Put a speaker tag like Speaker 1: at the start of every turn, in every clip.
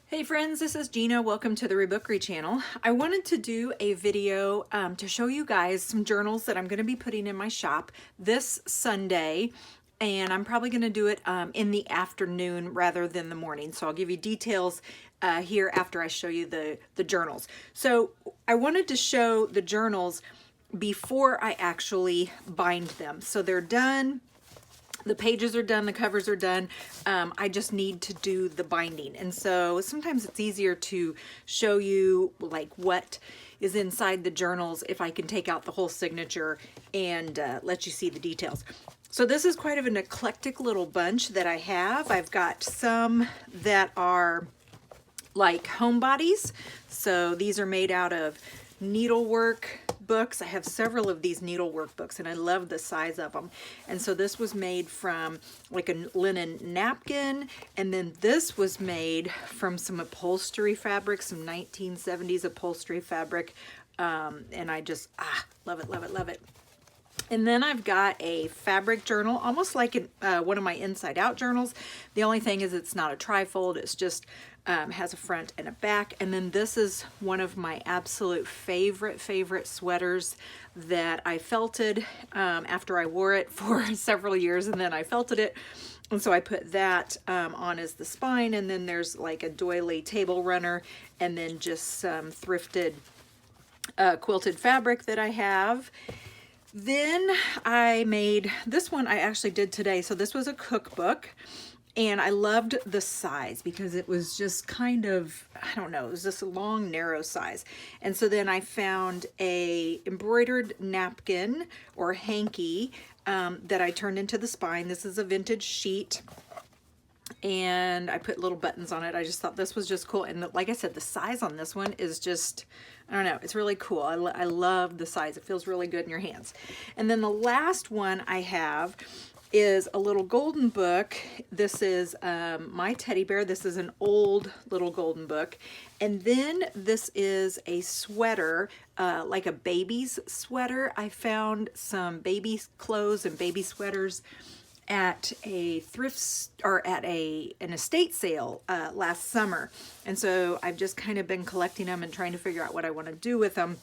Speaker 1: Hey friends, this is Gina. Welcome to the TheReBookery channel. I wanted to do a video to show you guys some journals that I'm going to be putting in my shop this Sunday, and I'm probably going to do it in the afternoon rather than the morning. So I'll give you details here after I show you the journals. So I wanted to show the journals before I actually bind them. So they're done. The pages are done, the covers are done. I just need to do the binding. And so sometimes it's easier to show you like what is inside the journals if I can take out the whole signature and let you see the details. So this is quite of an eclectic little bunch that I have. I've got some that are like homebodies. So these are made out of needlework books. I have several of these needlework books and I love the size of them. And so this was made from like a linen napkin, and then this was made from some upholstery fabric, some 1970s upholstery fabric. And I just love it, love it, love it. And then I've got a fabric journal, almost like one of my inside out journals. The only thing is it's not a trifold, it's just has a front and a back. And then this is one of my absolute favorite sweaters that I felted after I wore it for several years, and then I felted it. And so I put that on as the spine, and then there's like a doily table runner, and then just some thrifted quilted fabric that I have. Then I made this one I actually did today. So this was a cookbook, and I loved the size because it was just kind of, I don't know, it was just a long, narrow size. And so then I found a embroidered napkin or hanky that I turned into the spine. This is a vintage sheet, and I put little buttons on it. I just thought this was just cool. And like I said, the size on this one is just, I don't know, it's really cool. I love the size. It feels really good in your hands. And then the last one I have is a little golden book. This is my teddy bear. This is an old little golden book. And then this is a sweater, like a baby's sweater. I found some baby clothes and baby sweaters at a or at an estate sale last summer. And so I've just kind of been collecting them and trying to figure out what I want to do with them.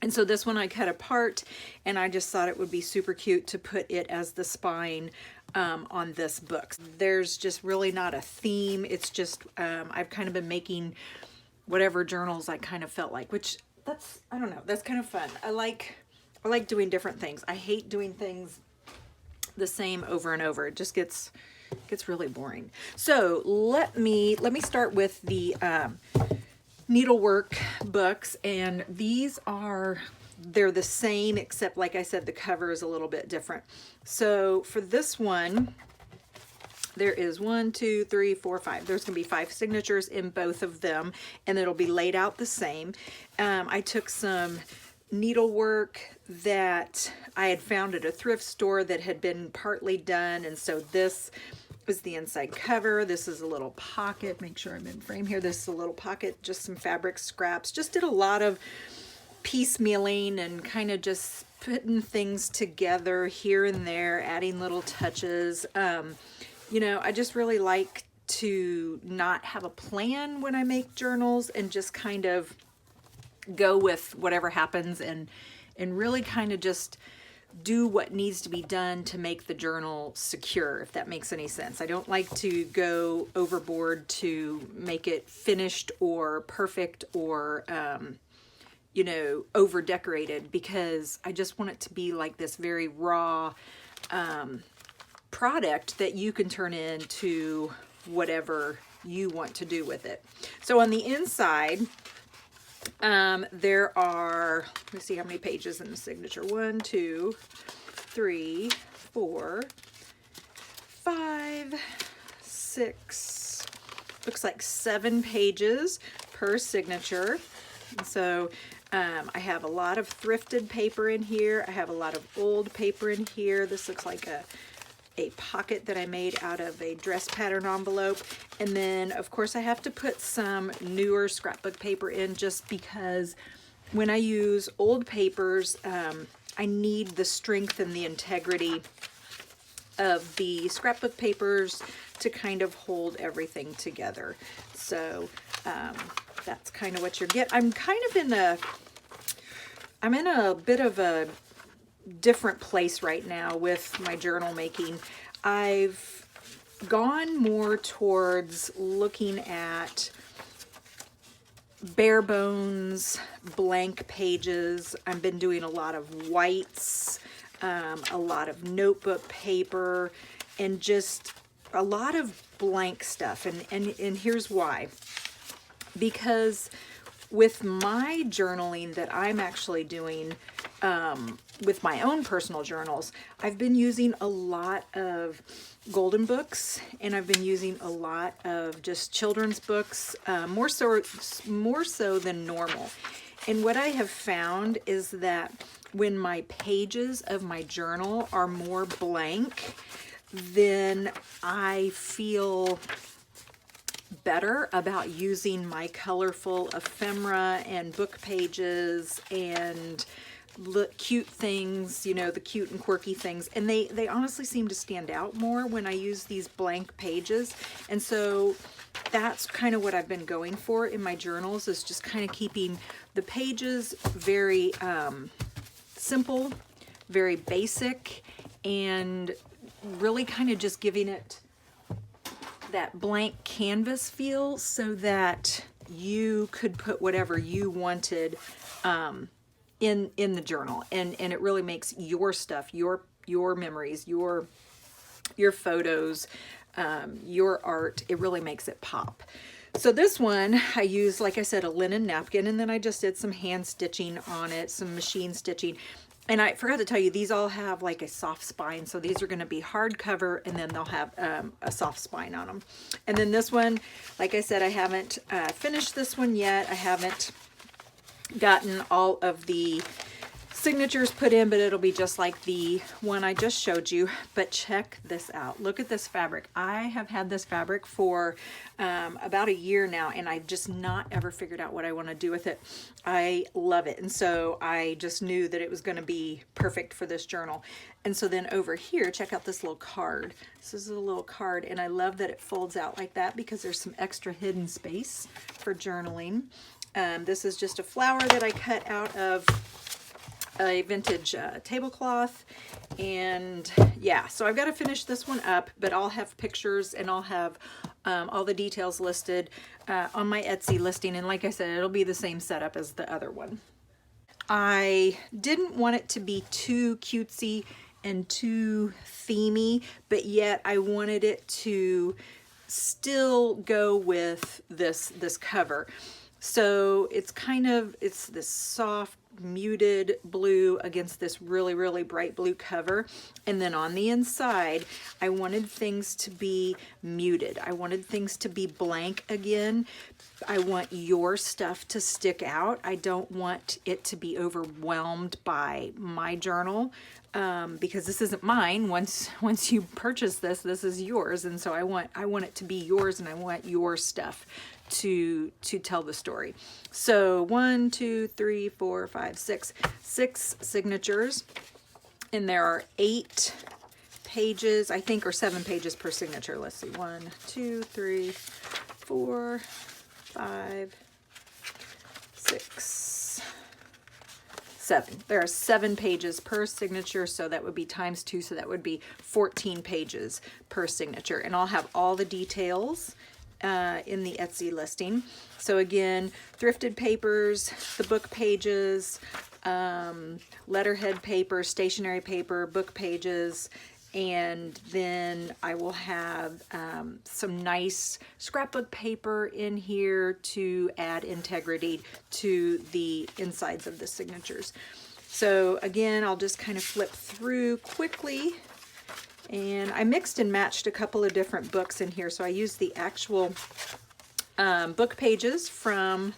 Speaker 1: And so this one I cut apart, and I just thought it would be super cute to put it as the spine on this book. There's just really not a theme. It's just, I've kind of been making whatever journals I kind of felt like, which that's, I don't know, that's kind of fun. I like doing different things. I hate doing things the same over and over. It just gets really boring. So let me start with the needlework books, and these they're the same, except like I said, the cover is a little bit different. So for this one, there is 1, 2, 3, 4, 5. There's gonna be 5 signatures in both of them, and it'll be laid out the same. I took some needlework that I had found at a thrift store that had been partly done, and so this is the inside cover. This is a little pocket. Make sure I'm in frame here. This is a little pocket, just some fabric scraps. Just did a lot of piecemealing and kind of just putting things together here and there, adding little touches. You know, I just really like to not have a plan when I make journals and just kind of go with whatever happens and really kind of just do what needs to be done to make the journal secure, if that makes any sense. I don't like to go overboard to make it finished or perfect or you know, over decorated, because I just want it to be like this very raw product that you can turn into whatever you want to do with it. So on the inside, there are, let me see how many pages in the signature. 1, 2, 3, 4, 5, 6, looks like 7 pages per signature. And so I have a lot of thrifted paper in here. I have a lot of old paper in here. This looks like a pocket that I made out of a dress pattern envelope. And then of course I have to put some newer scrapbook paper in, just because when I use old papers, I need the strength and the integrity of the scrapbook papers to kind of hold everything together. So that's kind of what you're getting. I'm in a bit of a different place right now with my journal making. I've gone more towards looking at bare bones, blank pages. I've been doing a lot of whites, a lot of notebook paper, and just a lot of blank stuff. And here's why. Because with my journaling that I'm actually doing with my own personal journals, I've been using a lot of golden books, and I've been using a lot of just children's books, more so than normal. And what I have found is that when my pages of my journal are more blank, then I feel better about using my colorful ephemera and book pages and cute things, you know, the cute and quirky things. And they honestly seem to stand out more when I use these blank pages. And so that's kind of what I've been going for in my journals, is just kind of keeping the pages very simple, very basic, and really kind of just giving it that blank canvas feel so that you could put whatever you wanted in the journal, and it really makes your stuff, your memories, your photos, your art, it really makes it pop. So this one I used, like I said, a linen napkin, and then I just did some hand stitching on it, some machine stitching. And I forgot to tell you, these all have like a soft spine. So these are going to be hardcover, and then they'll have a soft spine on them. And then this one, like I said, I haven't finished this one yet. I haven't gotten all of the signatures put in, but it'll be just like the one I just showed you. But check this out. Look at this fabric. I have had this fabric for about a year now, and I've just not ever figured out what I want to do with it. I love it. And so I just knew that it was going to be perfect for this journal. And so then over here, check out this little card. This is a little card, and I love that it folds out like that because there's some extra hidden space for journaling. This is just a flower that I cut out of a vintage tablecloth. And yeah, so I've got to finish this one up, but I'll have pictures and I'll have all the details listed on my Etsy listing. And like I said, it'll be the same setup as the other one. I didn't want it to be too cutesy and too themey, but yet I wanted it to still go with this cover. So it's this soft muted blue against this really, really bright blue cover. And then on the inside, I wanted things to be muted. I wanted things to be blank again. I want your stuff to stick out. I don't want it to be overwhelmed by my journal, because this isn't mine. Once you purchase this, this is yours. And so I want it to be yours, and I want your stuff to tell the story. So 1, 2, 3, 4, 5, 6 signatures, and there are 8 pages, I think, or 7 pages per signature. Let's see, 1, 2, 3, 4, 5, 6, 7. There are 7 pages per signature, so that would be times 2, so that would be 14 pages per signature. And I'll have all the details in the Etsy listing. So again, thrifted papers, the book pages, letterhead paper, stationery paper, book pages, and then I will have some nice scrapbook paper in here to add integrity to the insides of the signatures. So again, I'll just kind of flip through quickly. And I mixed and matched a couple of different books in here. So I used the actual book pages from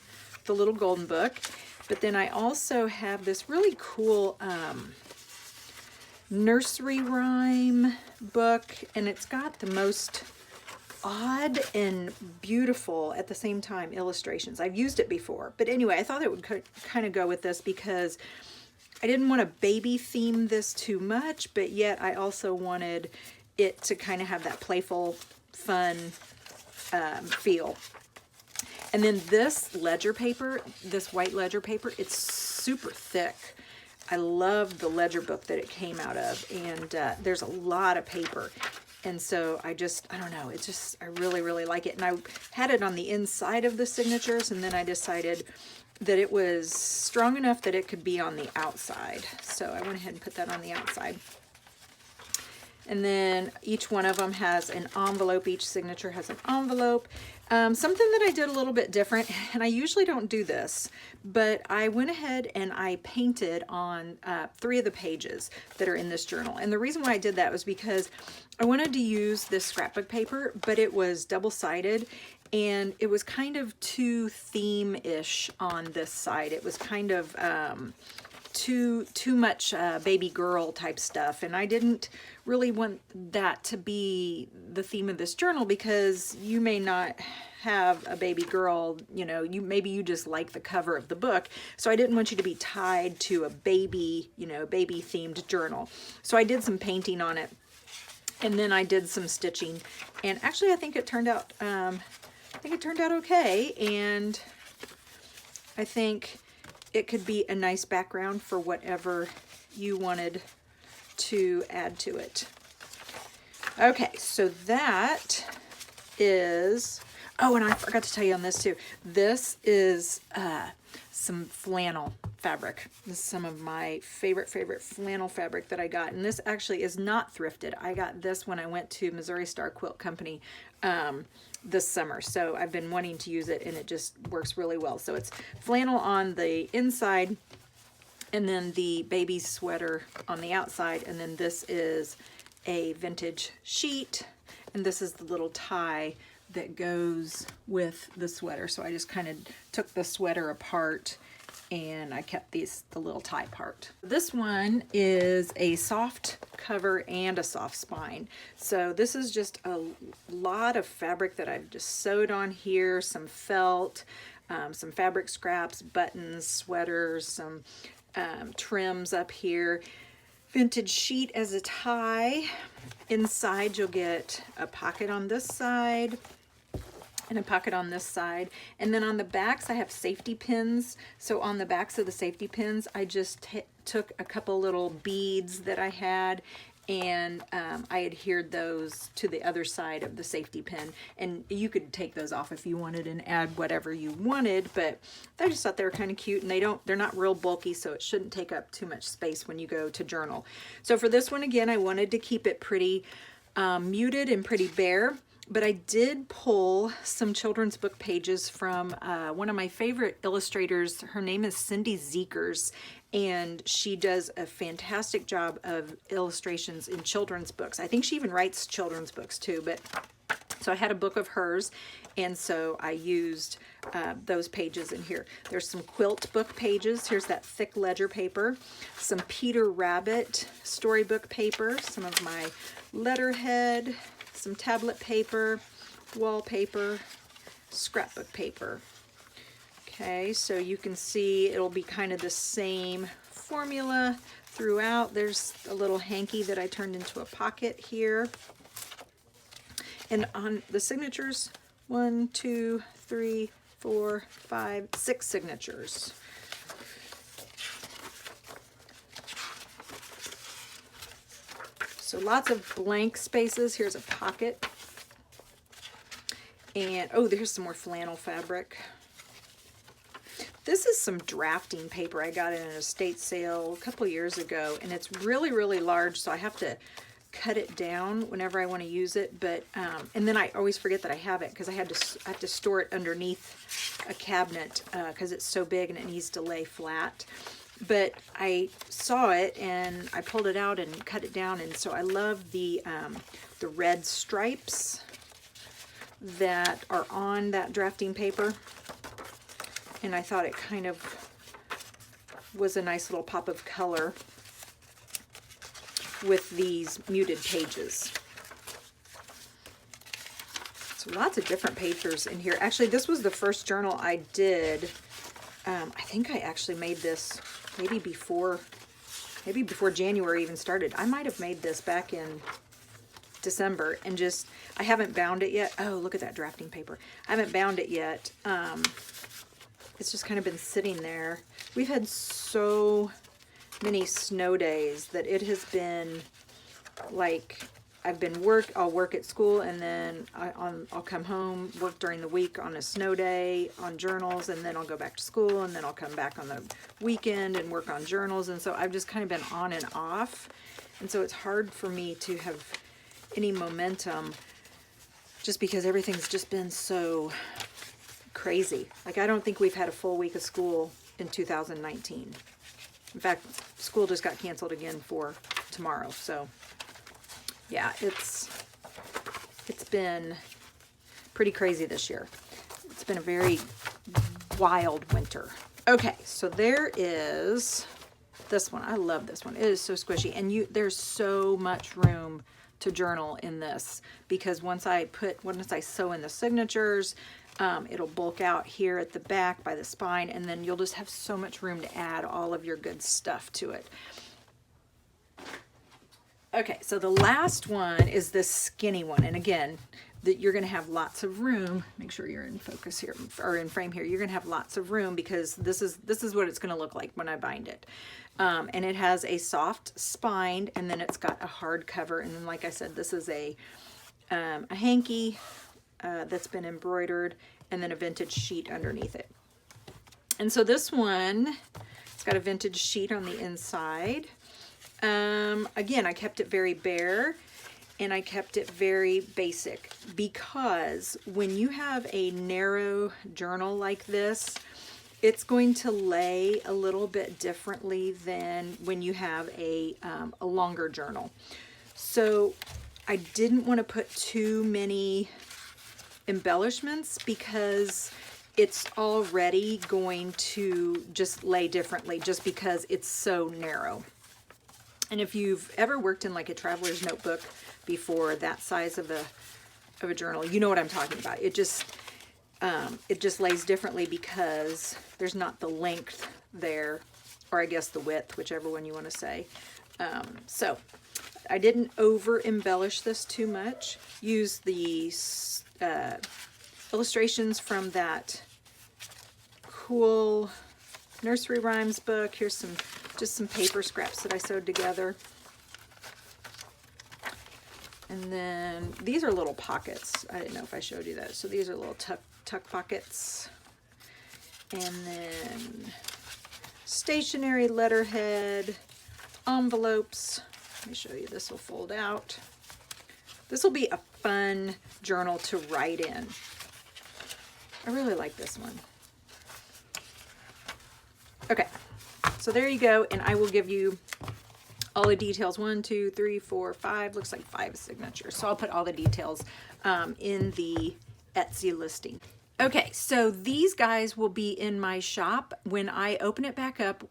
Speaker 1: the little golden book. But then I also have this really cool nursery rhyme book. And it's got the most odd and beautiful at the same time illustrations. I've used it before. But anyway, I thought it would kind of go with this because I didn't want to baby theme this too much, but yet I also wanted it to kind of have that playful fun feel. And then this ledger paper, this white ledger paper, it's super thick. I love the ledger book that it came out of, and there's a lot of paper. And so I don't know, it's just, I really, really like it. And I had it on the inside of the signatures, and then I decided that it was strong enough that it could be on the outside. So I went ahead and put that on the outside. And then each one of them has an envelope. Each signature has an envelope. Something that I did a little bit different, and I usually don't do this, but I went ahead and I painted on 3 of the pages that are in this journal. And the reason why I did that was because I wanted to use this scrapbook paper, but it was double-sided, and it was kind of too theme-ish on this side. It was kind of too much baby girl type stuff, and I didn't really want that to be the theme of this journal, because you may not have a baby girl, you know, maybe you just like the cover of the book. So I didn't want you to be tied to a baby, you know, baby themed journal. So I did some painting on it, and then I did some stitching, and actually I think it turned out okay, and I think it could be a nice background for whatever you wanted to add to it. Okay, so that is, oh, and I forgot to tell you on this too. This is some flannel fabric. This is some of my favorite flannel fabric that I got. And this actually is not thrifted. I got this when I went to Missouri Star Quilt Company this summer. So I've been wanting to use it, and it just works really well. So it's flannel on the inside, and then the baby sweater on the outside. And then this is a vintage sheet, and this is the little tie that goes with the sweater. So I just kind of took the sweater apart, and I kept the little tie part. This one is a soft cover and a soft spine. So this is just a lot of fabric that I've just sewed on here, some felt, some fabric scraps, buttons, sweaters, some trims up here. Vintage sheet as a tie. Inside you'll get a pocket on this side and a pocket on this side. And then on the backs I have safety pins. So on the backs of the safety pins I just took a couple little beads that I had, and I adhered those to the other side of the safety pin. And you could take those off if you wanted and add whatever you wanted, but I just thought they were kind of cute, and they're not real bulky, so it shouldn't take up too much space when you go to journal. So for this one, again, I wanted to keep it pretty muted and pretty bare, but I did pull some children's book pages from one of my favorite illustrators. Her name is Cindy Zekers, and she does a fantastic job of illustrations in children's books. I think she even writes children's books too, but so I had a book of hers, and so I used those pages in here. There's some quilt book pages. Here's that thick ledger paper, some Peter Rabbit storybook paper, some of my letterhead, some tablet paper, wallpaper, scrapbook paper. Okay, so you can see it'll be kind of the same formula throughout. There's a little hanky that I turned into a pocket here. And on the signatures, 1, 2, 3, 4, 5, 6 signatures. So lots of blank spaces. Here's a pocket. And, oh, there's some more flannel fabric. This is some drafting paper I got in an estate sale a couple years ago, and it's really, really large, so I have to cut it down whenever I want to use it. But and then I always forget that I have it, because I have to store it underneath a cabinet because it's so big and it needs to lay flat. But I saw it and I pulled it out and cut it down, and so I love the red stripes that are on that drafting paper. And I thought it kind of was a nice little pop of color with these muted pages. So lots of different papers in here. Actually, this was the first journal I did. I think I actually made this maybe before January even started. I might have made this back in December, and just, I haven't bound it yet. Oh, look at that drafting paper. I haven't bound it yet. It's just kind of been sitting there. We've had so many snow days that it has been like, I'll work at school, and then I'll come home, work during the week on a snow day on journals, and then I'll go back to school, and then I'll come back on the weekend and work on journals. And so I've just kind of been on and off. And so it's hard for me to have any momentum just because everything's just been so crazy. Like, I don't think we've had a full week of school in 2019. In fact, school just got canceled again for tomorrow. So yeah, it's been pretty crazy this year. It's been a very wild winter. Okay, so there is this one. I love this one. It is so squishy, and there's so much room to journal in this, because once I sew in the signatures, it'll bulk out here at the back by the spine, and then you'll just have so much room to add all of your good stuff to it. Okay, so the last one is this skinny one, and again, that you're going to have lots of room. Make sure you're in focus here, or in frame here. You're going to have lots of room, because this is what it's going to look like when I bind it. And it has a soft spine, and then it's got a hard cover, and then, like I said, this is a hanky that's been embroidered, and then a vintage sheet underneath it. And so this one, it's got a vintage sheet on the inside. Again, I kept it very bare, and I kept it very basic, because when you have a narrow journal like this, it's going to lay a little bit differently than when you have a longer journal. So I didn't want to put too many embellishments, because it's already going to just lay differently just because it's so narrow. And if you've ever worked in like a traveler's notebook before, that size of a journal, you know what I'm talking about. It just lays differently because there's not the length there, or I guess the width, whichever one you want to say. So I didn't over embellish this too much. Use the illustrations from that cool nursery rhymes book. Here's just some paper scraps that I sewed together. And then these are little pockets. I didn't know if I showed you that. So these are little tuck pockets. And then stationery letterhead, envelopes. Let me show you. This will fold out. This will be a fun journal to write in. I really like this one. Okay, so there you go, and I will give you all the details. 1, 2, 3, 4, 5, looks like 5 signatures. So I'll put all the details in the Etsy listing. Okay, so these guys will be in my shop when I open it back up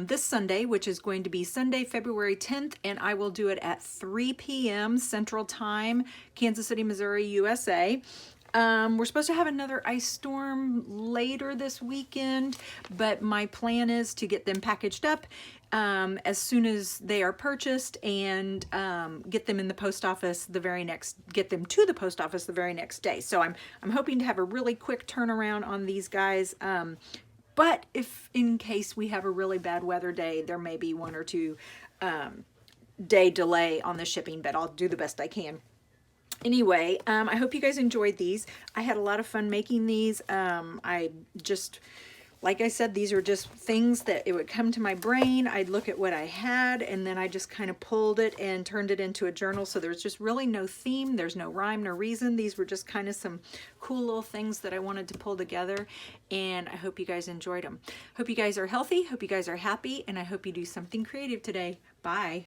Speaker 1: this Sunday, which is going to be Sunday, February 10th, and I will do it at 3 p.m. Central Time, Kansas City, Missouri, USA. We're supposed to have another ice storm later this weekend, but my plan is to get them packaged up as soon as they are purchased, and get them in the post office get them to the post office the very next day. So I'm hoping to have a really quick turnaround on these guys. But if in case we have a really bad weather day, there may be 1 or 2 day delay on the shipping, but I'll do the best I can. Anyway, I hope you guys enjoyed these. I had a lot of fun making these. Like I said, these are just things that it would come to my brain. I'd look at what I had, and then I just kind of pulled it and turned it into a journal. So there's just really no theme. There's no rhyme, no reason. These were just kind of some cool little things that I wanted to pull together, and I hope you guys enjoyed them. Hope you guys are healthy. Hope you guys are happy, and I hope you do something creative today. Bye.